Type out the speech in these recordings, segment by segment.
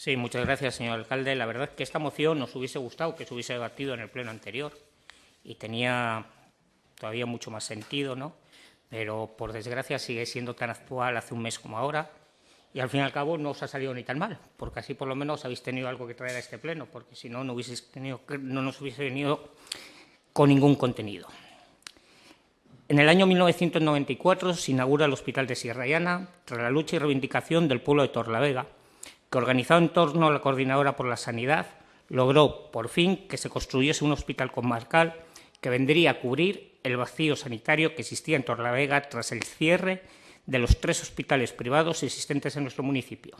Sí, muchas gracias, señor alcalde. La verdad es que esta moción nos hubiese gustado que se hubiese debatido en el pleno anterior y tenía todavía mucho más sentido, ¿no? Pero, por desgracia, sigue siendo tan actual hace un mes como ahora y, al fin y al cabo, no os ha salido ni tan mal, porque así, por lo menos, habéis tenido algo que traer a este pleno, porque si no, no nos hubiese venido con ningún contenido. En el año 1994 se inaugura el Hospital de Sierra Llana, tras la lucha y reivindicación del pueblo de Torlavega, que, organizado en torno a la Coordinadora por la Sanidad, logró, por fin, que se construyese un hospital comarcal que vendría a cubrir el vacío sanitario que existía en Torlavega tras el cierre de los 3 hospitales privados existentes en nuestro municipio.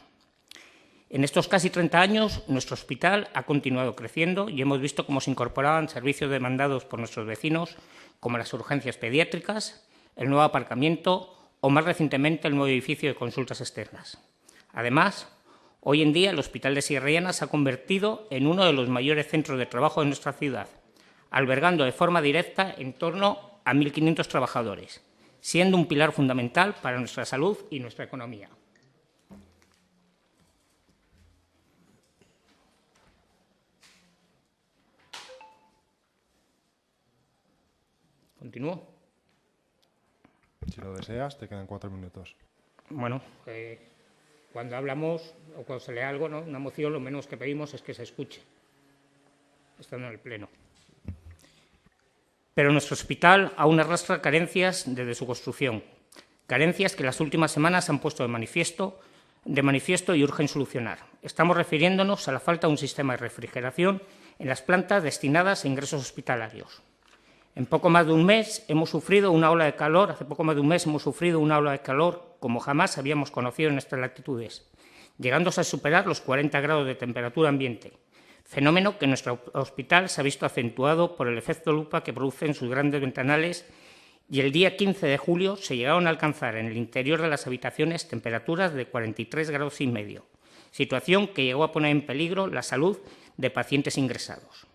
En estos casi 30 años, nuestro hospital ha continuado creciendo y hemos visto cómo se incorporaban servicios demandados por nuestros vecinos, como las urgencias pediátricas, el nuevo aparcamiento o, más recientemente, el nuevo edificio de consultas externas. Además, hoy en día el Hospital de Sierra Llana se ha convertido en uno de los mayores centros de trabajo de nuestra ciudad, albergando de forma directa en torno a 1.500 trabajadores, siendo un pilar fundamental para nuestra salud y nuestra economía. ¿Continúo? Si lo deseas, te quedan 4 minutos. Bueno, cuando hablamos o cuando se lee algo, ¿no?, una moción, lo menos que pedimos es que se escuche, estando en el Pleno. Pero nuestro hospital aún arrastra carencias desde su construcción, carencias que las últimas semanas han puesto de manifiesto y urgen solucionar. Estamos refiriéndonos a la falta de un sistema de refrigeración en las plantas destinadas a ingresos hospitalarios. Hace poco más de un mes hemos sufrido una ola de calor como jamás habíamos conocido en estas latitudes, llegándose a superar los 40 grados de temperatura ambiente, fenómeno que en nuestro hospital se ha visto acentuado por el efecto lupa que producen sus grandes ventanales, y el día 15 de julio se llegaron a alcanzar en el interior de las habitaciones temperaturas de 43,5 grados, situación que llegó a poner en peligro la salud de pacientes ingresados.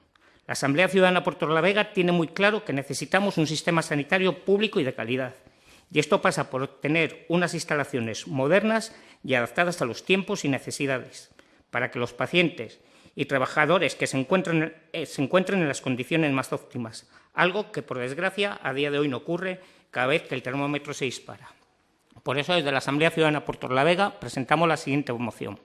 La Asamblea Ciudadana por Torlavega tiene muy claro que necesitamos un sistema sanitario público y de calidad, y esto pasa por tener unas instalaciones modernas y adaptadas a los tiempos y necesidades, para que los pacientes y trabajadores que se encuentren en las condiciones más óptimas, algo que, por desgracia, a día de hoy no ocurre cada vez que el termómetro se dispara. Por eso, desde la Asamblea Ciudadana por Torlavega presentamos la siguiente moción.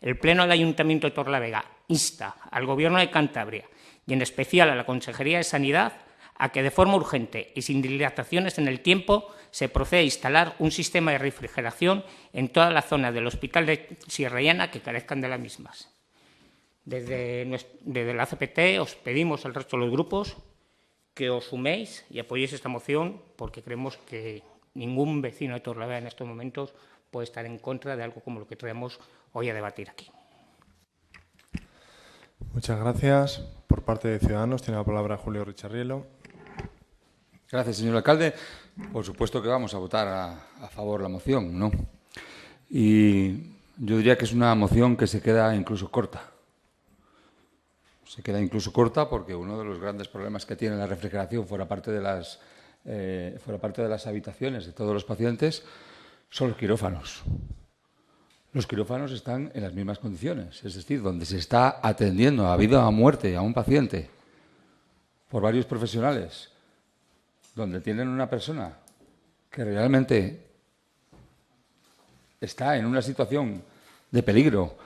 El Pleno del Ayuntamiento de Torlavega insta al Gobierno de Cantabria y en especial a la Consejería de Sanidad a que de forma urgente y sin dilataciones en el tiempo se proceda a instalar un sistema de refrigeración en toda la zona del Hospital de Sierra Llana que carezcan de las mismas. Desde la CPT os pedimos al resto de los grupos que os suméis y apoyéis esta moción, porque creemos que ningún vecino de Torlavega en estos momentos puede estar en contra de algo como lo que traemos hoy a debatir aquí. Muchas gracias. Por parte de Ciudadanos tiene la palabra Julio Richarrielo. Gracias, señor alcalde. Por supuesto que vamos a votar a favor de la moción, ¿no? Y yo diría que es una moción que se queda incluso corta. Se queda incluso corta porque uno de los grandes problemas que tiene la refrigeración fuera parte de las habitaciones de todos los pacientes son los quirófanos. Los quirófanos están en las mismas condiciones, es decir, donde se está atendiendo a vida o a muerte a un paciente por varios profesionales, donde tienen una persona que realmente está en una situación de peligro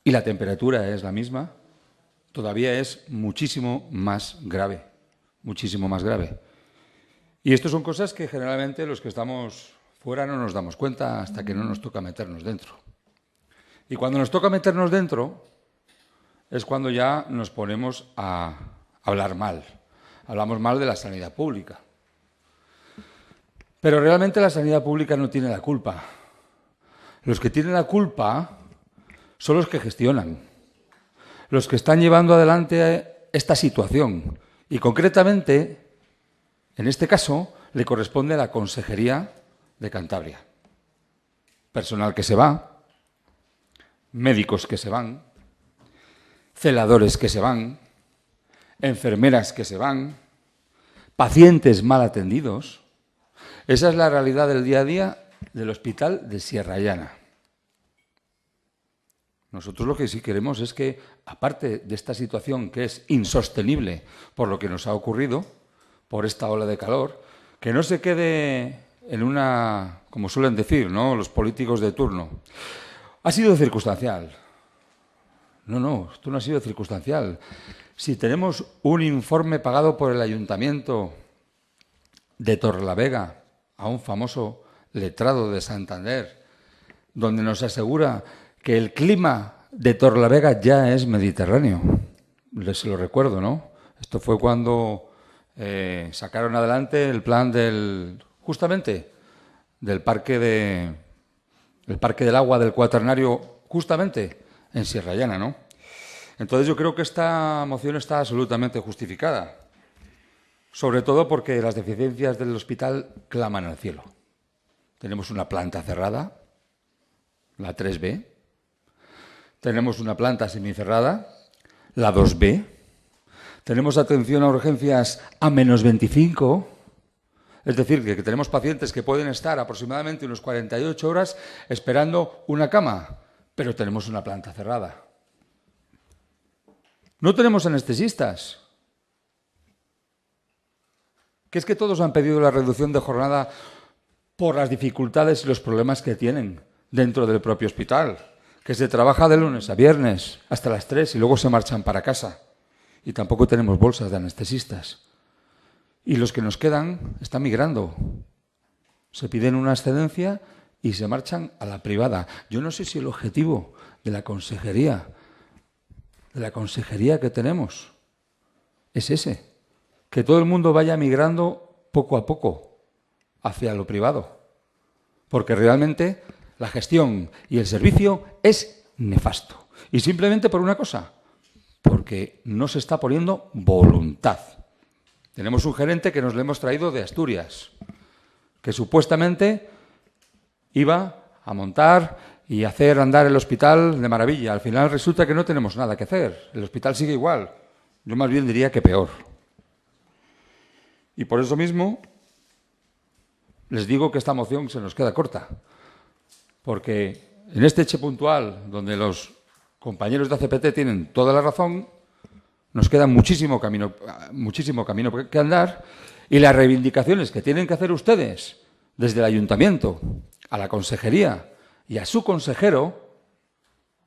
y la temperatura es la misma, todavía es muchísimo más grave, muchísimo más grave. Y esto son cosas que generalmente los que estamos fuera no nos damos cuenta hasta que no nos toca meternos dentro. Y cuando nos toca meternos dentro es cuando ya nos ponemos a hablar mal. Hablamos mal de la sanidad pública. Pero realmente la sanidad pública no tiene la culpa. Los que tienen la culpa son los que gestionan, los que están llevando adelante esta situación. Y concretamente, en este caso, le corresponde a la Consejería de Cantabria. Personal que se va, médicos que se van, celadores que se van, enfermeras que se van, pacientes mal atendidos. Esa es la realidad del día a día del Hospital de Sierra Llana. Nosotros lo que sí queremos es que, aparte de esta situación que es insostenible por lo que nos ha ocurrido, por esta ola de calor, que no se quede en una, como suelen decir, ¿no?, los políticos de turno. Ha sido circunstancial. No, esto no ha sido circunstancial. Si tenemos un informe pagado por el Ayuntamiento de Torrelavega a un famoso letrado de Santander, donde nos asegura que el clima de Torrelavega ya es mediterráneo. Les lo recuerdo, ¿no? Esto fue cuando sacaron adelante el plan justamente del parque del agua del Cuaternario, justamente en Sierra Llana, ¿no? Entonces yo creo que esta moción está absolutamente justificada, sobre todo porque las deficiencias del hospital claman al cielo. Tenemos una planta cerrada, la 3B, tenemos una planta semicerrada, la 2B, tenemos atención a urgencias a -25, es decir, que tenemos pacientes que pueden estar aproximadamente unos 48 horas esperando una cama, pero tenemos una planta cerrada. No tenemos anestesistas. Que es que todos han pedido la reducción de jornada por las dificultades y los problemas que tienen dentro del propio hospital, que se trabaja de lunes a viernes hasta las 3 y luego se marchan para casa. Y tampoco tenemos bolsas de anestesistas. Y los que nos quedan están migrando. Se piden una excedencia y se marchan a la privada. Yo no sé si el objetivo de la consejería que tenemos es ese, que todo el mundo vaya migrando poco a poco hacia lo privado, porque realmente la gestión y el servicio es nefasto. Y simplemente por una cosa, porque no se está poniendo voluntad. Tenemos un gerente que nos lo hemos traído de Asturias, que supuestamente iba a montar y hacer andar el hospital de maravilla. Al final resulta que no tenemos nada que hacer. El hospital sigue igual. Yo más bien diría que peor. Y por eso mismo les digo que esta moción se nos queda corta. Porque en este hecho puntual, donde los compañeros de ACPT tienen toda la razón, nos queda muchísimo camino que andar, y las reivindicaciones que tienen que hacer ustedes desde el ayuntamiento a la consejería y a su consejero,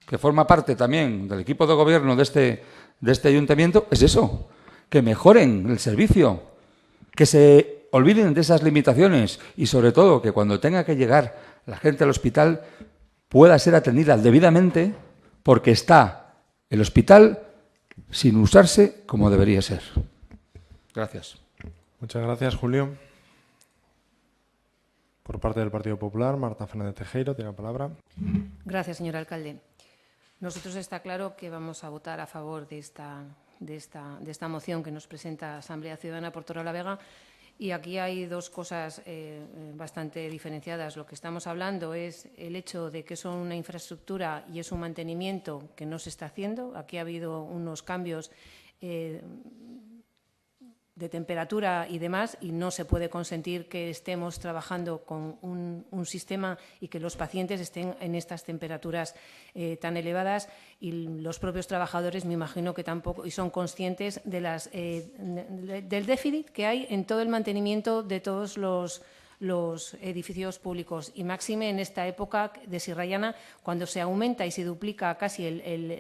que forma parte también del equipo de gobierno de este ayuntamiento, es eso, que mejoren el servicio, que se olviden de esas limitaciones y sobre todo que cuando tenga que llegar la gente al hospital pueda ser atendida debidamente, porque está el hospital sin usarse como debería ser. Gracias. Muchas gracias, Julio. Por parte del Partido Popular, Marta Fernández Tejero tiene la palabra. Gracias, señor alcalde. Nosotros está claro que vamos a votar a favor de esta moción que nos presenta Asamblea Ciudadana por Torrelavega. Y aquí hay dos cosas bastante diferenciadas. Lo que estamos hablando es el hecho de que son una infraestructura y es un mantenimiento que no se está haciendo. Aquí ha habido unos cambios de temperatura y demás, y no se puede consentir que estemos trabajando con un sistema y que los pacientes estén en estas temperaturas tan elevadas, y los propios trabajadores me imagino que tampoco, y son conscientes de del déficit que hay en todo el mantenimiento de todos los edificios públicos, y máxime en esta época de Sierra Llana, cuando se aumenta y se duplica casi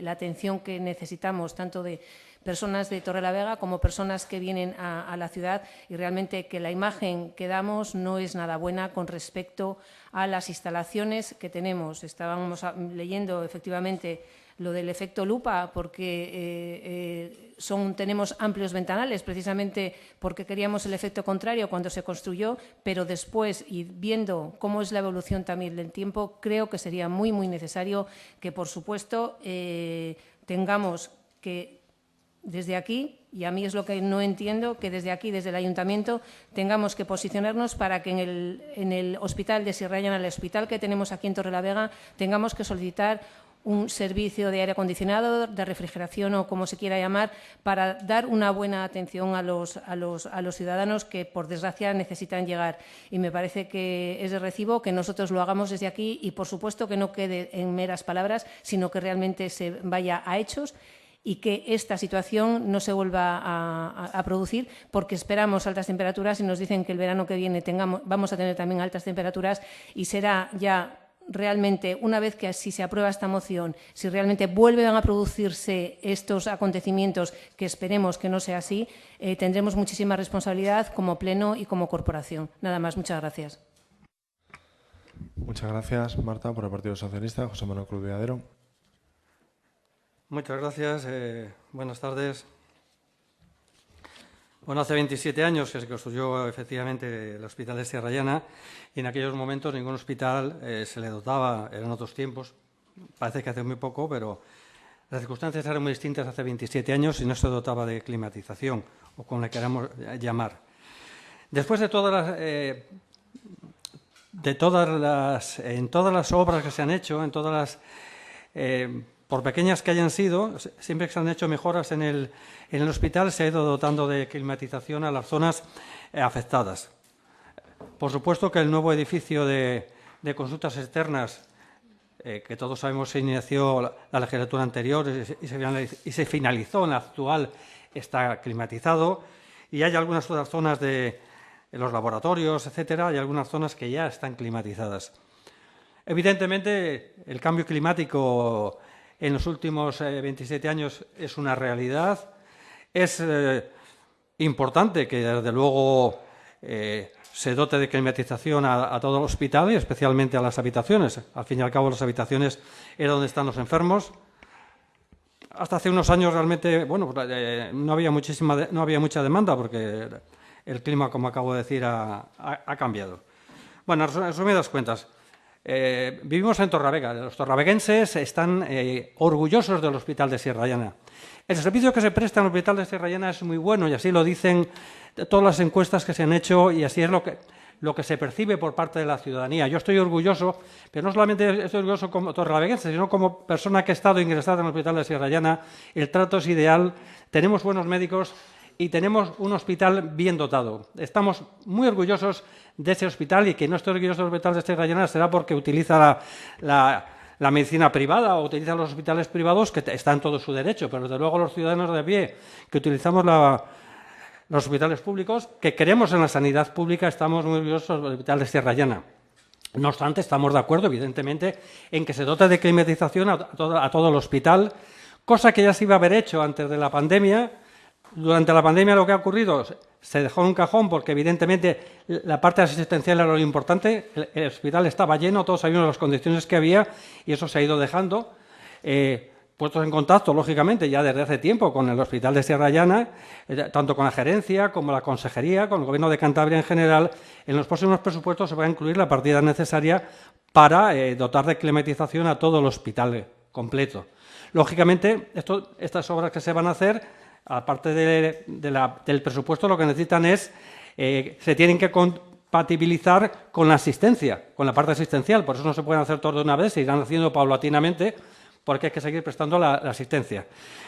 la atención que necesitamos, tanto de personas de Torrelavega como personas que vienen a la ciudad, y realmente que la imagen que damos no es nada buena con respecto a las instalaciones que tenemos. Estábamos leyendo efectivamente lo del efecto lupa, porque tenemos amplios ventanales, precisamente porque queríamos el efecto contrario cuando se construyó, pero después, y viendo cómo es la evolución también del tiempo, creo que sería muy, muy necesario que, por supuesto, tengamos que, desde aquí, y a mí es lo que no entiendo, que desde aquí, desde el Ayuntamiento, tengamos que posicionarnos para que en el hospital de Sierra Llana, el hospital que tenemos aquí en Torrelavega, tengamos que solicitar un servicio de aire acondicionado, de refrigeración o como se quiera llamar, para dar una buena atención a los ciudadanos que, por desgracia, necesitan llegar. Y me parece que es de recibo que nosotros lo hagamos desde aquí y, por supuesto, que no quede en meras palabras, sino que realmente se vaya a hechos y que esta situación no se vuelva a producir, porque esperamos altas temperaturas y nos dicen que el verano que viene vamos a tener también altas temperaturas y será ya realmente, una vez que si se aprueba esta moción, si realmente vuelven a producirse estos acontecimientos, que esperemos que no sea así, tendremos muchísima responsabilidad como Pleno y como corporación. Nada más, muchas gracias. Muchas gracias, Marta, por el Partido Socialista. José Manuel Cruz Villadero. Muchas gracias. Buenas tardes. Bueno, hace 27 años que se construyó efectivamente el Hospital de Sierra Llana y en aquellos momentos ningún hospital se le dotaba, eran otros tiempos, parece que hace muy poco, pero las circunstancias eran muy distintas hace 27 años y no se dotaba de climatización o como le queramos llamar. Después de todas las obras que se han hecho, en todas las por pequeñas que hayan sido, siempre que se han hecho mejoras en el hospital, se ha ido dotando de climatización a las zonas afectadas. Por supuesto que el nuevo edificio de consultas externas, que todos sabemos se inició la legislatura anterior y se finalizó en la actual, está climatizado, y hay algunas otras zonas de los laboratorios, etcétera, hay algunas zonas que ya están climatizadas. Evidentemente, el cambio climático en los últimos 27 años es una realidad. Es importante que, desde luego, se dote de climatización a todo el hospital y especialmente a las habitaciones. Al fin y al cabo, las habitaciones es donde están los enfermos. Hasta hace unos años realmente, bueno, no había mucha demanda porque el clima, como acabo de decir, ha cambiado. Bueno, en resumidas cuentas, vivimos en Torravega. Los torraveguenses están orgullosos del Hospital de Sierra Llana. El servicio que se presta en el Hospital de Sierra Llana es muy bueno y así lo dicen todas las encuestas que se han hecho y así es lo que se percibe por parte de la ciudadanía. Yo estoy orgulloso, pero no solamente estoy orgulloso como torraveguense, sino como persona que ha estado ingresada en el Hospital de Sierra Llana. El trato es ideal, tenemos buenos médicos y tenemos un hospital bien dotado. Estamos muy orgullosos de ese hospital y que no esté orgulloso del Hospital de Sierra Llana será porque utiliza la medicina privada o utiliza los hospitales privados, que está en todo su derecho, pero desde luego los ciudadanos de a pie que utilizamos los hospitales públicos, que creemos en la sanidad pública, estamos muy orgullosos del Hospital de Sierra Llana. No obstante, estamos de acuerdo, evidentemente, en que se dote de climatización a todo el hospital, cosa que ya se iba a haber hecho antes de la pandemia. Durante la pandemia lo que ha ocurrido se dejó en un cajón porque evidentemente la parte asistencial era lo importante, el hospital estaba lleno, todos sabíamos las condiciones que había y eso se ha ido dejando. Puestos en contacto, lógicamente, ya desde hace tiempo con el Hospital de Sierra Llana, tanto con la gerencia como la consejería, con el Gobierno de Cantabria en general, en los próximos presupuestos se va a incluir la partida necesaria para dotar de climatización a todo el hospital completo. Lógicamente, estas obras que se van a hacer, aparte del presupuesto, lo que necesitan es, se tienen que compatibilizar con la asistencia, con la parte asistencial. Por eso no se pueden hacer todo de una vez, se irán haciendo paulatinamente, porque hay que seguir prestando la asistencia.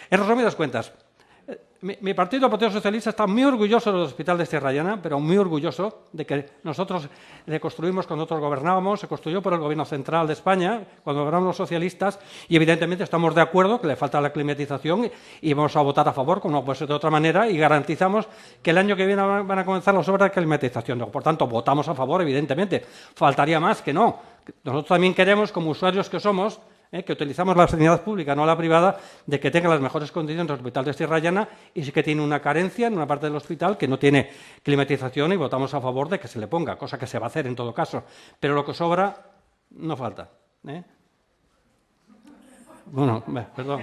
En resumidas cuentas, mi partido, el Partido Socialista, está muy orgulloso del Hospital de Sierra Llana, pero muy orgulloso de que nosotros le construimos cuando nosotros gobernábamos, se construyó por el Gobierno central de España, cuando gobernaban los socialistas, y evidentemente estamos de acuerdo que le falta la climatización y vamos a votar a favor, como no puede ser de otra manera, y garantizamos que el año que viene van a comenzar las obras de climatización. Por tanto, votamos a favor, evidentemente. Faltaría más que no. Nosotros también queremos, como usuarios que somos, que utilizamos la sanidad pública, no la privada, de que tenga las mejores condiciones el Hospital de Sierra Llana y sí que tiene una carencia en una parte del hospital que no tiene climatización y votamos a favor de que se le ponga, cosa que se va a hacer en todo caso. Pero lo que sobra no falta. Bueno, perdón.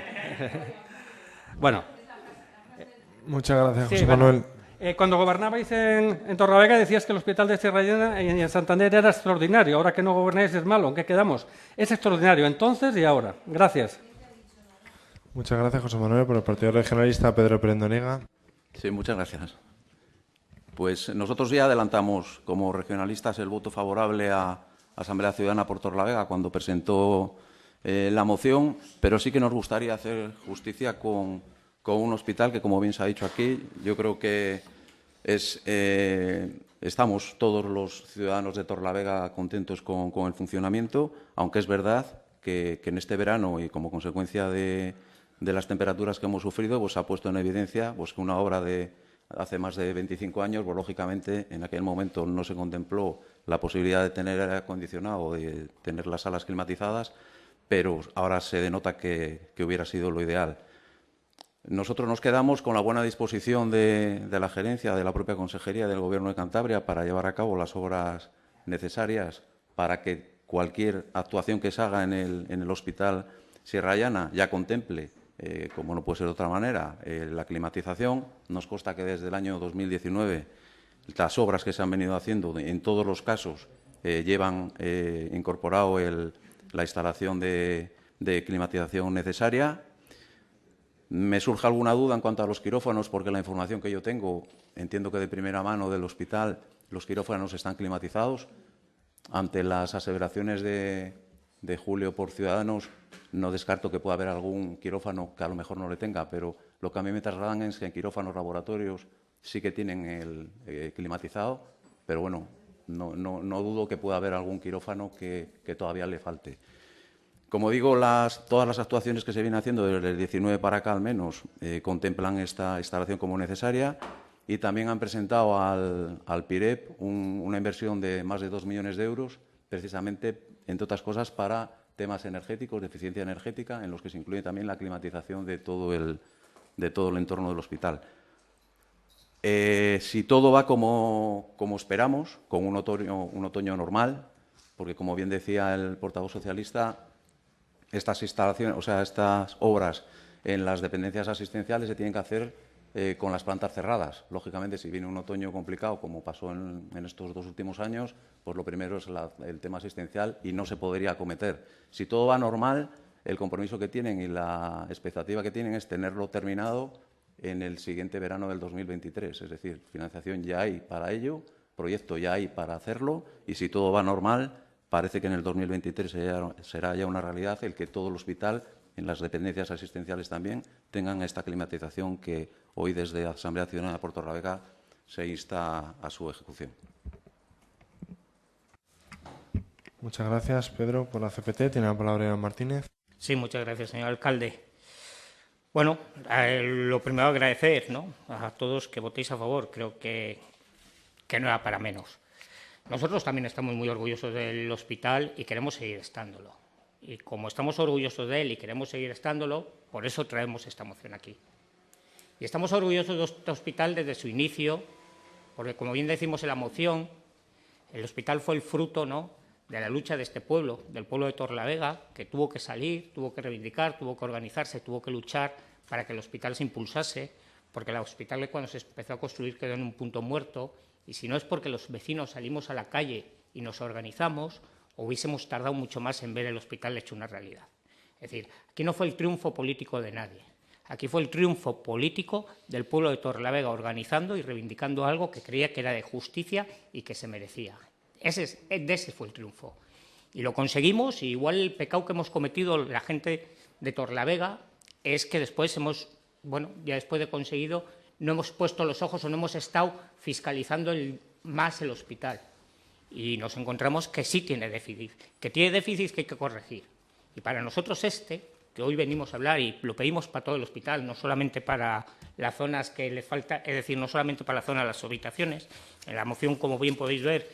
Bueno. Muchas gracias, José Sí, Manuel. Cuando gobernabais en Torravega decías que el Hospital de Sierra Llana y en Santander era extraordinario. Ahora que no gobernáis es malo. ¿En qué quedamos? Es extraordinario entonces y ahora. Gracias. Muchas gracias, José Manuel. Por el Partido Regionalista, Pedro Perendoniega. Sí, muchas gracias. Pues nosotros ya adelantamos como regionalistas el voto favorable a Asamblea Ciudadana por Torlavega cuando presentó la moción, pero sí que nos gustaría hacer justicia con un hospital que, como bien se ha dicho aquí, yo creo que estamos todos los ciudadanos de Torrelavega contentos con el funcionamiento, aunque es verdad que en este verano y como consecuencia de las temperaturas que hemos sufrido, pues se ha puesto en evidencia pues, que una obra de hace más de 25 años, pues, lógicamente, en aquel momento no se contempló la posibilidad de tener aire acondicionado o de tener las salas climatizadas, pero ahora se denota que hubiera sido lo ideal. Nosotros nos quedamos con la buena disposición de la gerencia, de la propia Consejería del Gobierno de Cantabria para llevar a cabo las obras necesarias para que cualquier actuación que se haga en el Hospital Sierra Llana ya contemple, como no puede ser de otra manera, la climatización. Nos consta que desde el año 2019 las obras que se han venido haciendo en todos los casos llevan incorporado la instalación de climatización necesaria. Me surge alguna duda en cuanto a los quirófanos, porque la información que yo tengo, entiendo que de primera mano del hospital, los quirófanos están climatizados. Ante las aseveraciones de Julio por Ciudadanos, no descarto que pueda haber algún quirófano que a lo mejor no le tenga, pero lo que a mí me trasladan es que en quirófanos laboratorios sí que tienen el climatizado, pero bueno, no dudo que pueda haber algún quirófano que todavía le falte. Como digo, todas las actuaciones que se vienen haciendo desde el 19 para acá al menos contemplan esta instalación como necesaria y también han presentado al PIREP una inversión de más de 2 millones de euros, precisamente, entre otras cosas, para temas energéticos, de eficiencia energética, en los que se incluye también la climatización de todo el entorno del hospital. Si todo va como esperamos, con un otoño normal, porque, como bien decía el portavoz socialista, estas instalaciones, o sea, estas obras en las dependencias asistenciales se tienen que hacer con las plantas cerradas. Lógicamente, si viene un otoño complicado, como pasó en estos 2 últimos años, pues lo primero es el tema asistencial y no se podría acometer. Si todo va normal, el compromiso que tienen y la expectativa que tienen es tenerlo terminado en el siguiente verano del 2023. Es decir, financiación ya hay para ello, proyecto ya hay para hacerlo y si todo va normal, parece que en el 2023 será ya una realidad el que todo el hospital, en las dependencias asistenciales también, tengan esta climatización que hoy desde la Asamblea Ciudadana de Torrelavega se insta a su ejecución. Muchas gracias, Pedro, por la CPT. Tiene la palabra Iván Martínez. Sí, muchas gracias, señor alcalde. Bueno, lo primero agradecer, ¿no?, a todos que votéis a favor. Creo que no era para menos. Nosotros también estamos muy orgullosos del hospital y queremos seguir estándolo. Y como estamos orgullosos de él y queremos seguir estándolo, por eso traemos esta moción aquí. Y estamos orgullosos de este hospital desde su inicio, porque, como bien decimos en la moción, el hospital fue el fruto, ¿no?, de la lucha de este pueblo, del pueblo de Torrelavega, que tuvo que salir, tuvo que reivindicar, tuvo que organizarse, tuvo que luchar para que el hospital se impulsase, porque el hospital, cuando se empezó a construir, quedó en un punto muerto. Y si no es porque los vecinos salimos a la calle y nos organizamos, hubiésemos tardado mucho más en ver el hospital hecho una realidad. Es decir, aquí no fue el triunfo político de nadie. Aquí fue el triunfo político del pueblo de Torrelavega organizando y reivindicando algo que creía que era de justicia y que se merecía. Ese fue el triunfo. Y lo conseguimos, y igual el pecado que hemos cometido la gente de Torrelavega es que después ya después de conseguido, no hemos puesto los ojos o no hemos estado fiscalizando más el hospital. Y nos encontramos que sí tiene déficit, que hay que corregir. Y para nosotros que hoy venimos a hablar y lo pedimos para todo el hospital, no solamente para las zonas que le falta, es decir, no solamente para la zona de las habitaciones. En la moción, como bien podéis ver,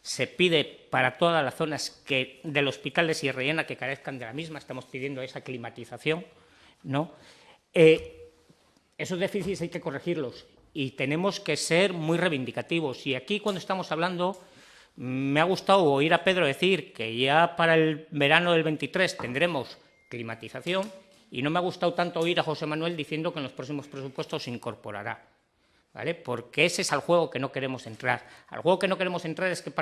se pide para todas las zonas del hospital de Sierra Llana que carezcan de la misma. Estamos pidiendo esa climatización, ¿no? Esos déficits hay que corregirlos y tenemos que ser muy reivindicativos. Y aquí, cuando estamos hablando, me ha gustado oír a Pedro decir que ya para el verano del 23 tendremos climatización, y no me ha gustado tanto oír a José Manuel diciendo que en los próximos presupuestos se incorporará, ¿vale? Porque ese es el juego que no queremos entrar. Al juego que no queremos entrar es que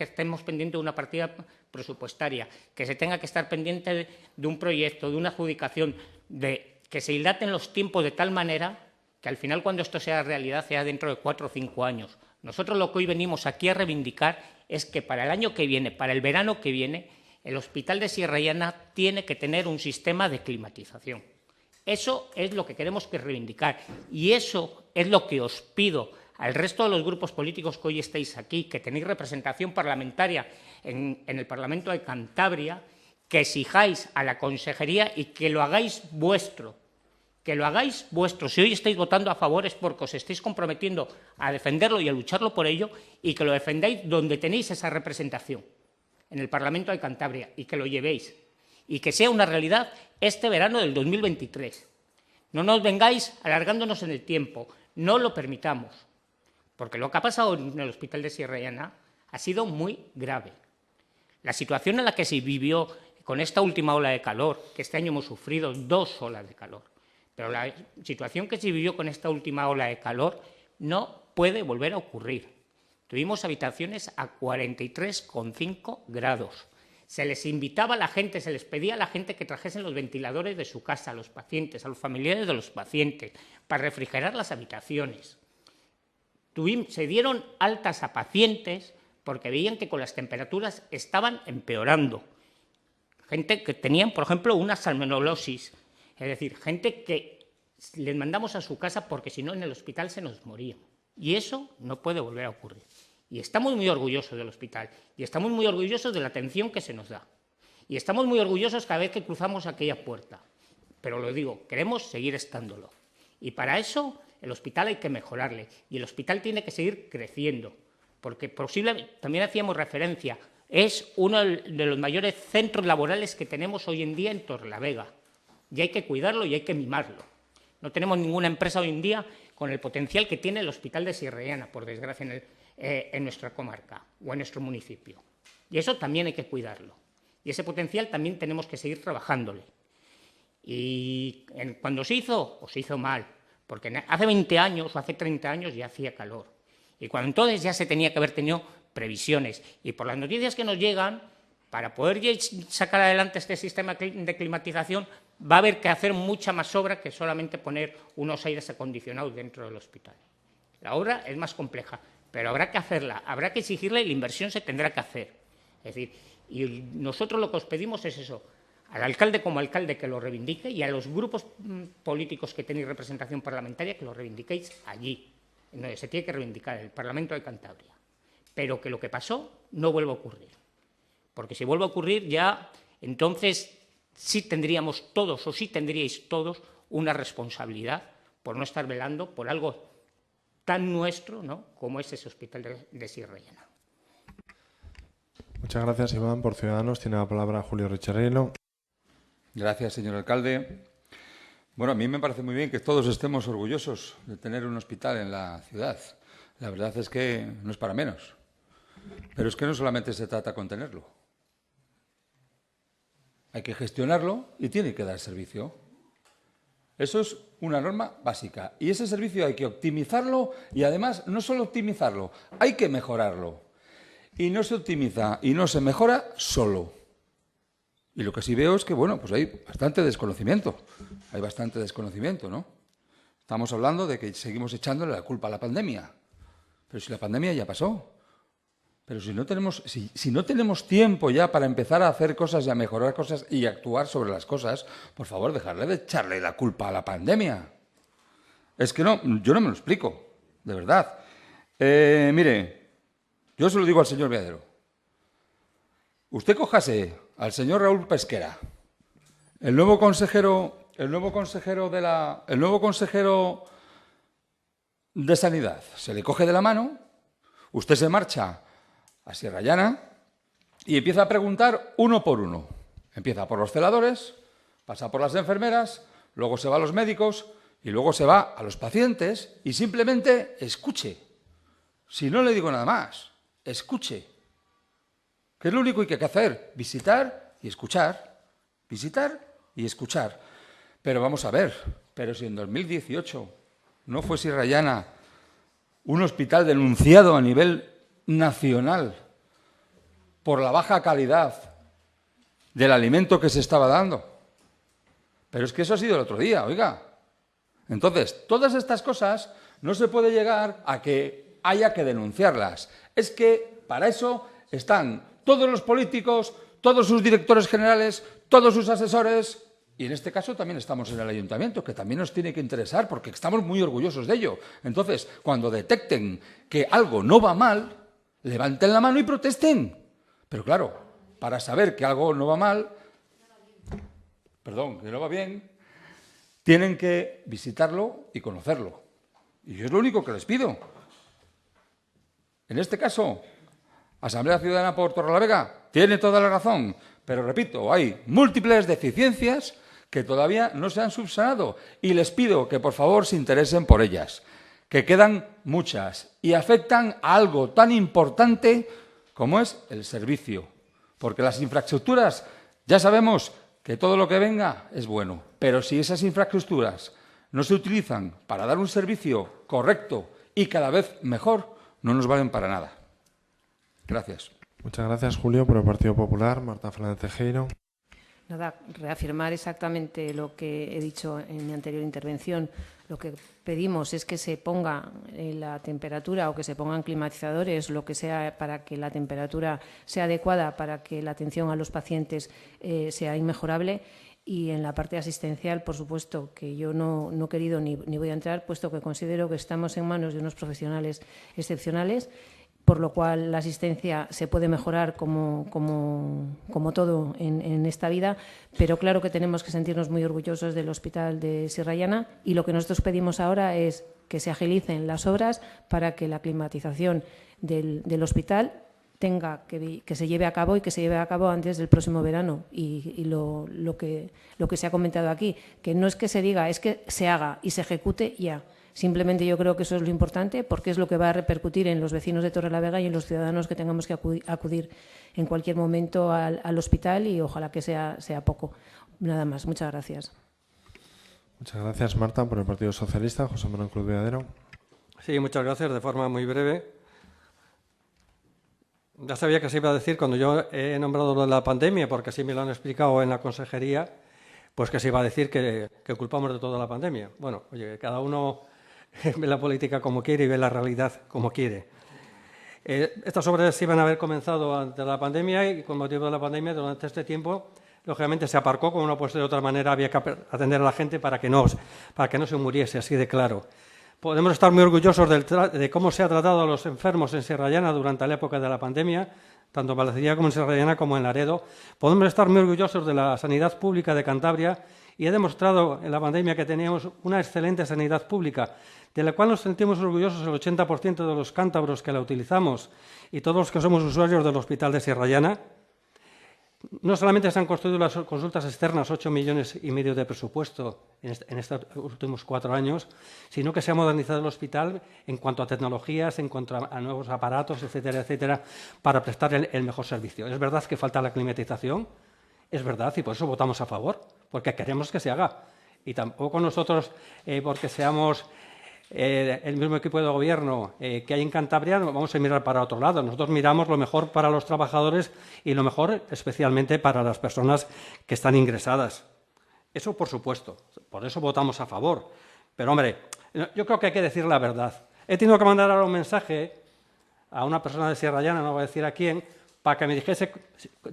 estemos pendientes de una partida presupuestaria, que se tenga que estar pendiente de un proyecto, de una adjudicación, que se dilaten los tiempos de tal manera que al final, cuando esto sea realidad, sea dentro de 4 o 5 años. Nosotros lo que hoy venimos aquí a reivindicar es que para el año que viene, para el verano que viene, el hospital de Sierra Llana tiene que tener un sistema de climatización. Eso es lo que queremos que reivindicar y eso es lo que os pido al resto de los grupos políticos que hoy estáis aquí, que tenéis representación parlamentaria en el Parlamento de Cantabria, que exijáis a la Consejería y que lo hagáis vuestro. Que lo hagáis vuestro. Si hoy estáis votando a favor es porque os estáis comprometiendo a defenderlo y a lucharlo por ello y que lo defendáis donde tenéis esa representación, en el Parlamento de Cantabria, y que lo llevéis. Y que sea una realidad este verano del 2023. No nos vengáis alargándonos en el tiempo, no lo permitamos, porque lo que ha pasado en el Hospital de Sierra Llana ha sido muy grave. La situación en la que se vivió con esta última ola de calor, que este año hemos sufrido 2 olas de calor, pero la situación que se vivió con esta última ola de calor no puede volver a ocurrir. Tuvimos habitaciones a 43,5 grados. Se les invitaba a la gente, se les pedía a la gente que trajesen los ventiladores de su casa, a los pacientes, a los familiares de los pacientes, para refrigerar las habitaciones. Se dieron altas a pacientes porque veían que con las temperaturas estaban empeorando. Gente que tenían, por ejemplo, una salmonellosis, es decir, gente que les mandamos a su casa porque si no en el hospital se nos morían. Y eso no puede volver a ocurrir. Y estamos muy orgullosos del hospital y estamos muy orgullosos de la atención que se nos da. Y estamos muy orgullosos cada vez que cruzamos aquella puerta. Pero lo digo, queremos seguir estándolo. Y para eso el hospital hay que mejorarle y el hospital tiene que seguir creciendo. Porque posiblemente, también hacíamos referencia, es uno de los mayores centros laborales que tenemos hoy en día en Torlavega. Y hay que cuidarlo y hay que mimarlo. No tenemos ninguna empresa hoy en día con el potencial que tiene el Hospital de Sierra Llana, por desgracia, en nuestra comarca o en nuestro municipio. Y eso también hay que cuidarlo. Y ese potencial también tenemos que seguir trabajándole. Y cuando se hizo mal, porque hace 20 años o hace 30 años ya hacía calor. Y cuando entonces ya se tenía que haber tenido previsiones. Y por las noticias que nos llegan, para poder sacar adelante este sistema de climatización, va a haber que hacer mucha más obra que solamente poner unos aires acondicionados dentro del hospital. La obra es más compleja, pero habrá que hacerla, habrá que exigirla y la inversión se tendrá que hacer. Es decir, y nosotros lo que os pedimos es eso, al alcalde como alcalde que lo reivindique y a los grupos políticos que tenéis representación parlamentaria que lo reivindiquéis allí, donde se tiene que reivindicar, el Parlamento de Cantabria. Pero que lo que pasó no vuelva a ocurrir. Porque si vuelve a ocurrir ya, entonces sí tendríamos todos o sí tendríais todos una responsabilidad por no estar velando por algo tan nuestro, ¿no?, como es ese hospital de Sierra Llana. Muchas gracias, Iván. Por Ciudadanos tiene la palabra Julio Richarello. Gracias, señor alcalde. Bueno, a mí me parece muy bien que todos estemos orgullosos de tener un hospital en la ciudad. La verdad es que no es para menos. Pero es que no solamente se trata con tenerlo. Hay que gestionarlo y tiene que dar servicio. Eso es una norma básica. Y ese servicio hay que optimizarlo y además no solo optimizarlo, hay que mejorarlo. Y no se optimiza y no se mejora solo. Y lo que sí veo es que, bueno, pues hay bastante desconocimiento. Hay bastante desconocimiento, ¿no? Estamos hablando de que seguimos echándole la culpa a la pandemia. Pero si la pandemia ya pasó. Pero si no tenemos tiempo ya para empezar a hacer cosas y a mejorar cosas y actuar sobre las cosas, por favor, dejarle de echarle la culpa a la pandemia. Es que no, yo no me lo explico, de verdad. Mire, yo se lo digo al señor Viadero. Usted cójase al señor Raúl Pesquera, el nuevo consejero de Sanidad. Se le coge de la mano, usted se marcha a Sierra Llana y empieza a preguntar uno por uno. Empieza por los celadores, pasa por las enfermeras, luego se va a los médicos y luego se va a los pacientes y simplemente escuche. Si no le digo nada más, escuche. ¿Qué es lo único que hay que hacer? Visitar y escuchar. Visitar y escuchar. Pero vamos a ver, pero si en 2018 no fue Sierra Llana un hospital denunciado a nivel nacional por la baja calidad del alimento que se estaba dando. Pero es que eso ha sido el otro día, oiga. Entonces, todas estas cosas no se puede llegar a que haya que denunciarlas. Es que para eso están todos los políticos, todos sus directores generales, todos sus asesores, y en este caso también estamos en el ayuntamiento, que también nos tiene que interesar porque estamos muy orgullosos de ello. Entonces, cuando detecten que algo no va mal, levanten la mano y protesten. Pero claro, para saber que algo no va mal, que no va bien, tienen que visitarlo y conocerlo. Y yo es lo único que les pido. En este caso, Asamblea Ciudadana por Torrelavega tiene toda la razón, pero repito, hay múltiples deficiencias que todavía no se han subsanado y les pido que por favor se interesen por ellas, que quedan muchas y afectan a algo tan importante como es el servicio, porque las infraestructuras ya sabemos que todo lo que venga es bueno, pero si esas infraestructuras no se utilizan para dar un servicio correcto y cada vez mejor, no nos valen para nada. Gracias. Muchas gracias, Julio. Por el Partido Popular, Marta Fernández Tejero. Nada, reafirmar exactamente lo que he dicho en mi anterior intervención. Lo que pedimos es que se ponga la temperatura o que se pongan climatizadores, lo que sea, para que la temperatura sea adecuada, para que la atención a los pacientes sea inmejorable. Y en la parte asistencial, por supuesto, que yo no he querido ni voy a entrar, puesto que considero que estamos en manos de unos profesionales excepcionales, por lo cual la asistencia se puede mejorar como todo en esta vida, pero claro que tenemos que sentirnos muy orgullosos del Hospital de Sierra Llana y lo que nosotros pedimos ahora es que se agilicen las obras para que la climatización del hospital que se lleve a cabo y que se lleve a cabo antes del próximo verano. Y lo que se ha comentado aquí, que no es que se diga, es que se haga y se ejecute ya. Simplemente yo creo que eso es lo importante porque es lo que va a repercutir en los vecinos de Torrelavega y en los ciudadanos que tengamos que acudir en cualquier momento al hospital y ojalá que sea poco. Nada más. Muchas gracias. Muchas gracias, Marta. Por el Partido Socialista, José Manuel Cruz Viadero. Sí, muchas gracias. De forma muy breve. Ya sabía que se iba a decir cuando yo he nombrado lo de la pandemia, porque así me lo han explicado en la consejería, pues que se iba a decir que culpamos de toda la pandemia. Bueno, oye, cada uno ve la política como quiere y ve la realidad como quiere. Estas obras se iban a haber comenzado antes de la pandemia y con motivo de la pandemia durante este tiempo, lógicamente se aparcó, como no puede ser de otra manera, había que atender a la gente para que no se muriese, así de claro. Podemos estar muy orgullosos de cómo se ha tratado a los enfermos en Sierra Llana durante la época de la pandemia, tanto en Vallecilla como en Sierra Llana como en Laredo. Podemos estar muy orgullosos de la sanidad pública de Cantabria y he demostrado en la pandemia que teníamos una excelente sanidad pública, de la cual nos sentimos orgullosos el 80% de los cántabros que la utilizamos y todos los que somos usuarios del Hospital de Sierra Llana. No solamente se han construido las consultas externas, 8,5 millones de presupuesto en estos últimos 4 años, sino que se ha modernizado el hospital en cuanto a tecnologías, en cuanto a nuevos aparatos, etcétera, etcétera, para prestar el mejor servicio. Es verdad que falta la climatización, es verdad, y por eso votamos a favor, porque queremos que se haga. Y tampoco nosotros, porque seamos el mismo equipo de gobierno que hay en Cantabria, vamos a mirar para otro lado. Nosotros miramos lo mejor para los trabajadores y lo mejor especialmente para las personas que están ingresadas. Eso por supuesto, por eso votamos a favor. Pero hombre, yo creo que hay que decir la verdad. He tenido que mandar ahora un mensaje a una persona de Sierra Llana, no voy a decir a quién, para que me dijese,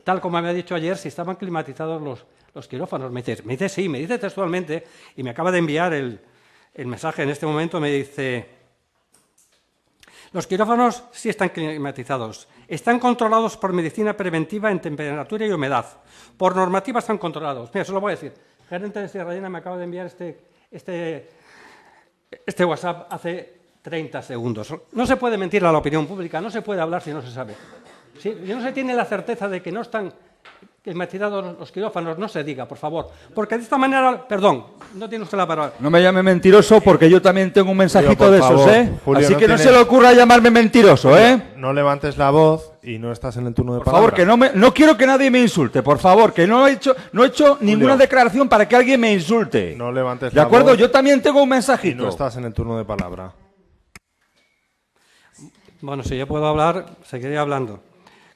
tal como me había dicho ayer, si estaban climatizados los quirófanos. Me dice sí, me dice textualmente, y me acaba de enviar el mensaje en este momento, me dice: los quirófanos sí están climatizados, están controlados por medicina preventiva en temperatura y humedad, por normativa están controlados. Mira, se lo voy a decir. El gerente de Sierra Llana me acaba de enviar este WhatsApp hace 30 segundos. No se puede mentir a la opinión pública, no se puede hablar si no se sabe. Si no se tiene la certeza de que no están climatizados los quirófanos, no se diga, por favor. Porque de esta manera, perdón, no tiene usted la palabra. No me llame mentiroso porque yo también tengo un mensajito Julio, de esos, favor. ¿eh? Julio, así que no tienes... se le ocurra llamarme mentiroso, ¿eh? No levantes la voz y no estás en el turno de Por palabra. favor, que no quiero que nadie me insulte, por favor, que no he hecho ninguna declaración para que alguien me insulte. No levantes ¿De la acuerdo? voz Yo también tengo un y mensajito. no estás en el turno de palabra. Bueno, si yo puedo hablar, seguiré hablando.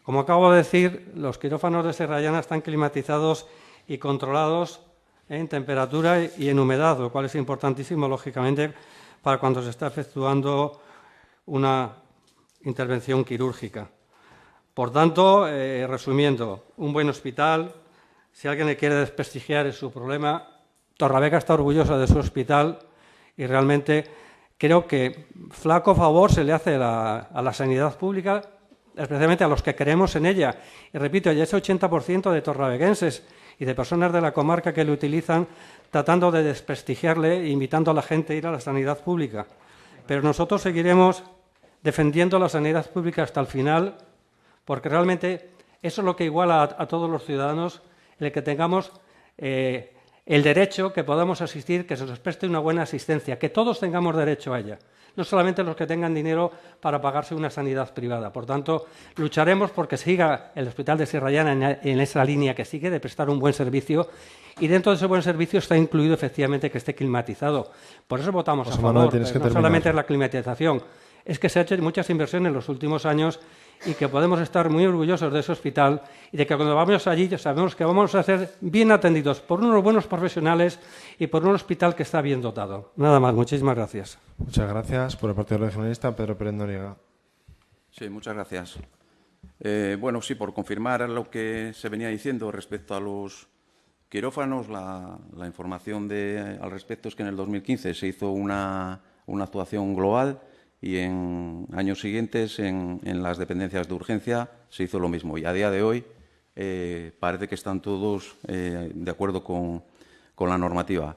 Como acabo de decir, los quirófanos de Sierra Llana están climatizados y controlados en temperatura y en humedad, lo cual es importantísimo, lógicamente, para cuando se está efectuando una intervención quirúrgica. Por tanto, resumiendo, un buen hospital, si alguien le quiere desprestigiar es su problema. Torlavega está orgullosa de su hospital y realmente creo que flaco favor se le hace a la sanidad pública, especialmente a los que creemos en ella. Y repito, ya ese 80% de torlaveguenses y de personas de la comarca que lo utilizan tratando de desprestigiarle e invitando a la gente a ir a la sanidad pública. Pero nosotros seguiremos defendiendo la sanidad pública hasta el final, porque realmente eso es lo que iguala a todos los ciudadanos, el que tengamos el derecho, que podamos asistir, que se nos preste una buena asistencia, que todos tengamos derecho a ella, no solamente los que tengan dinero para pagarse una sanidad privada. Por tanto, lucharemos porque siga el Hospital de Sierra Llana en esa línea que sigue de prestar un buen servicio, y dentro de ese buen servicio está incluido efectivamente que esté climatizado. Por eso votamos a favor, no solamente es la climatización, es que se han hecho muchas inversiones en los últimos años y que podemos estar muy orgullosos de ese hospital y de que cuando vamos allí ya sabemos que vamos a ser bien atendidos por unos buenos profesionales y por un hospital que está bien dotado. Nada más, muchísimas gracias. Muchas gracias. Por el Partido Regionalista, Pedro Pérez Noriega. Sí, muchas gracias. Bueno, sí, por confirmar lo que se venía diciendo respecto a los quirófanos, la información al respecto es que en el 2015 se hizo una actuación global y en años siguientes en las dependencias de urgencia se hizo lo mismo. Y a día de hoy parece que están todos de acuerdo con la normativa.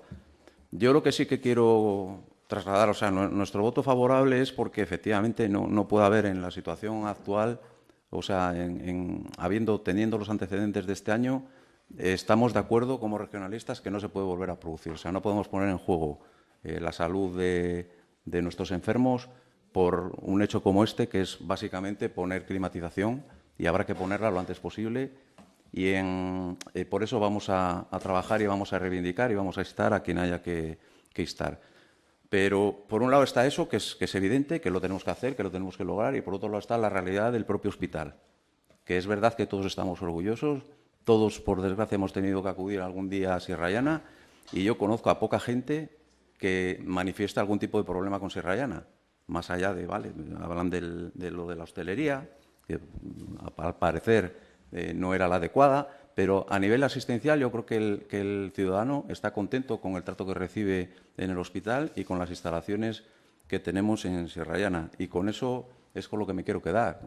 Yo lo que sí que quiero trasladar, o sea, nuestro voto favorable es porque efectivamente no puede haber en la situación actual, o sea, teniendo los antecedentes de este año, estamos de acuerdo como regionalistas que no se puede volver a producir. O sea, no podemos poner en juego la salud de nuestros enfermos por un hecho como este, que es básicamente poner climatización, y habrá que ponerla lo antes posible. Y por eso vamos a trabajar y vamos a reivindicar y vamos a instar a quien haya que instar. Pero por un lado está eso, que es evidente, que lo tenemos que hacer, que lo tenemos que lograr, y por otro lado está la realidad del propio hospital, que es verdad que todos estamos orgullosos, todos, por desgracia, hemos tenido que acudir algún día a Sierra Llana, y yo conozco a poca gente que manifiesta algún tipo de problema con Sierra Llana. Más allá de, vale, hablan de lo de la hostelería, que al parecer no era la adecuada, pero a nivel asistencial yo creo que el ciudadano está contento con el trato que recibe en el hospital y con las instalaciones que tenemos en Sierra Llana. Y con eso es con lo que me quiero quedar.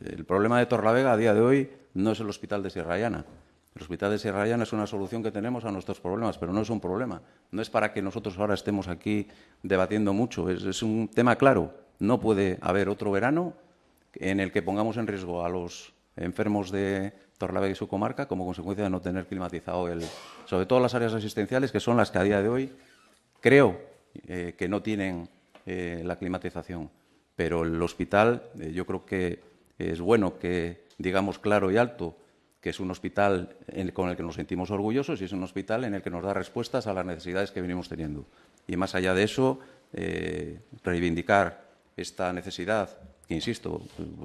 El problema de Torlavega a día de hoy no es el hospital de Sierra Llana. El hospital de Sierra Llana es una solución que tenemos a nuestros problemas, pero no es un problema. No es para que nosotros ahora estemos aquí debatiendo mucho. Es un tema claro. No puede haber otro verano en el que pongamos en riesgo a los enfermos de Torlavega y su comarca como consecuencia de no tener climatizado sobre todo las áreas asistenciales, que son las que a día de hoy creo que no tienen la climatización. Pero el hospital, yo creo que es bueno que digamos claro y alto que es un hospital con el que nos sentimos orgullosos y es un hospital en el que nos da respuestas a las necesidades que venimos teniendo. Y más allá de eso, reivindicar esta necesidad, que insisto,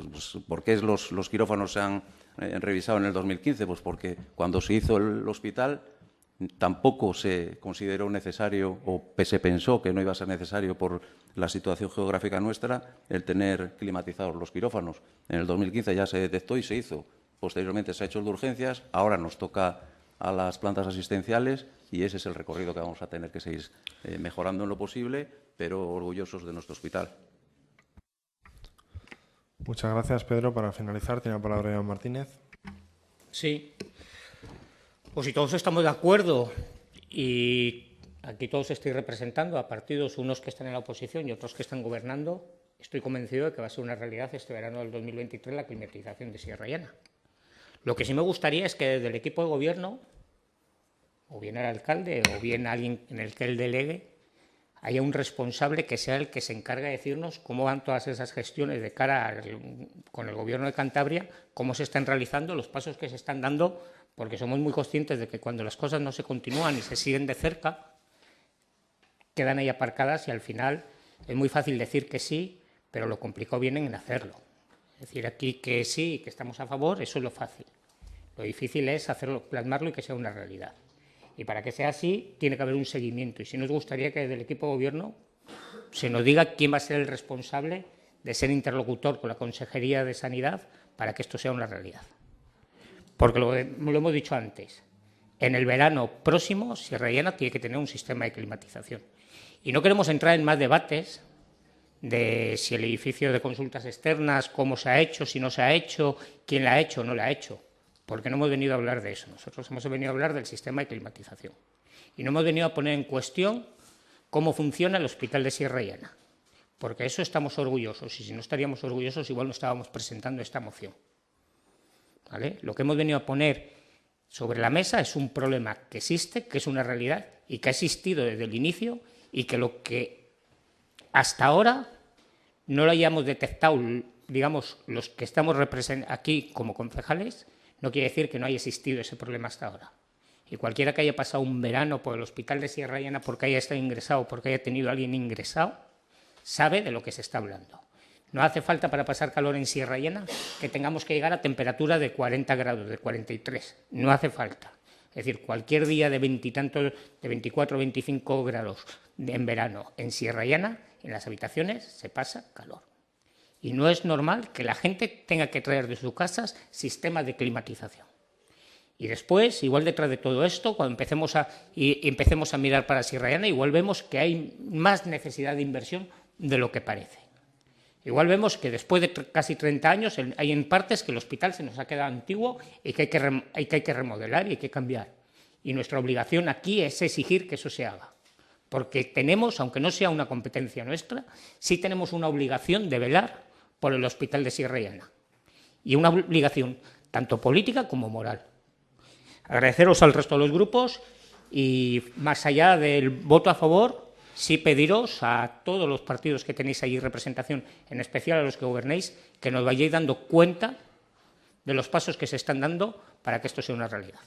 pues, ¿por qué los quirófanos se han revisado en el 2015? Pues porque cuando se hizo el hospital tampoco se consideró necesario o se pensó que no iba a ser necesario por la situación geográfica nuestra el tener climatizados los quirófanos. En el 2015 ya se detectó y se hizo. Posteriormente se ha hecho el de urgencias, ahora nos toca a las plantas asistenciales y ese es el recorrido que vamos a tener que seguir mejorando en lo posible, pero orgullosos de nuestro hospital. Muchas gracias, Pedro. Para finalizar, tiene la palabra Iván Martínez. Sí. Pues si todos estamos de acuerdo y aquí todos estoy representando a partidos, unos que están en la oposición y otros que están gobernando, estoy convencido de que va a ser una realidad este verano del 2023 la climatización de Sierra Llana. Lo que sí me gustaría es que desde el equipo de gobierno, o bien el alcalde, o bien alguien en el que él delegue, haya un responsable que sea el que se encargue de decirnos cómo van todas esas gestiones de cara con el Gobierno de Cantabria, cómo se están realizando, los pasos que se están dando, porque somos muy conscientes de que cuando las cosas no se continúan y se siguen de cerca, quedan ahí aparcadas y al final es muy fácil decir que sí, pero lo complicado viene en hacerlo. Es decir, aquí que sí, que estamos a favor, eso es lo fácil. Lo difícil es hacerlo, plasmarlo y que sea una realidad. Y para que sea así, tiene que haber un seguimiento. Y sí nos gustaría que desde el equipo de gobierno se nos diga quién va a ser el responsable de ser interlocutor con la Consejería de Sanidad para que esto sea una realidad. Porque lo hemos dicho antes, en el verano próximo Sierra Llana tiene que tener un sistema de climatización. Y no queremos entrar en más debates de si el edificio de consultas externas, cómo se ha hecho, si no se ha hecho, quién la ha hecho o no la ha hecho, porque no hemos venido a hablar de eso. Nosotros hemos venido a hablar del sistema de climatización. Y no hemos venido a poner en cuestión cómo funciona el Hospital de Sierra Llana, porque eso estamos orgullosos, y si no estaríamos orgullosos igual no estábamos presentando esta moción. ¿Vale? Lo que hemos venido a poner sobre la mesa es un problema que existe, que es una realidad y que ha existido desde el inicio, y que lo que hasta ahora no lo hayamos detectado, digamos, los que estamos aquí como concejales, no quiere decir que no haya existido ese problema hasta ahora. Y cualquiera que haya pasado un verano por el Hospital de Sierra Llana porque haya estado ingresado, porque haya tenido a alguien ingresado, sabe de lo que se está hablando. No hace falta para pasar calor en Sierra Llana que tengamos que llegar a temperatura de 40 grados, de 43. No hace falta. Es decir, cualquier día de 24 o 25 grados en verano en Sierra Llana, en las habitaciones se pasa calor. Y no es normal que la gente tenga que traer de sus casas sistemas de climatización. Y después, igual detrás de todo esto, cuando empecemos a mirar para Sierra Llana, igual vemos que hay más necesidad de inversión de lo que parece. Igual vemos que después de casi 30 años hay en partes que el hospital se nos ha quedado antiguo y que hay que remodelar y hay que cambiar. Y nuestra obligación aquí es exigir que eso se haga. Porque tenemos, aunque no sea una competencia nuestra, sí tenemos una obligación de velar por el Hospital de Sierra Llana. Y una obligación tanto política como moral. Agradeceros al resto de los grupos y, más allá del voto a favor, sí pediros a todos los partidos que tenéis allí representación, en especial a los que gobernéis, que nos vayáis dando cuenta de los pasos que se están dando para que esto sea una realidad.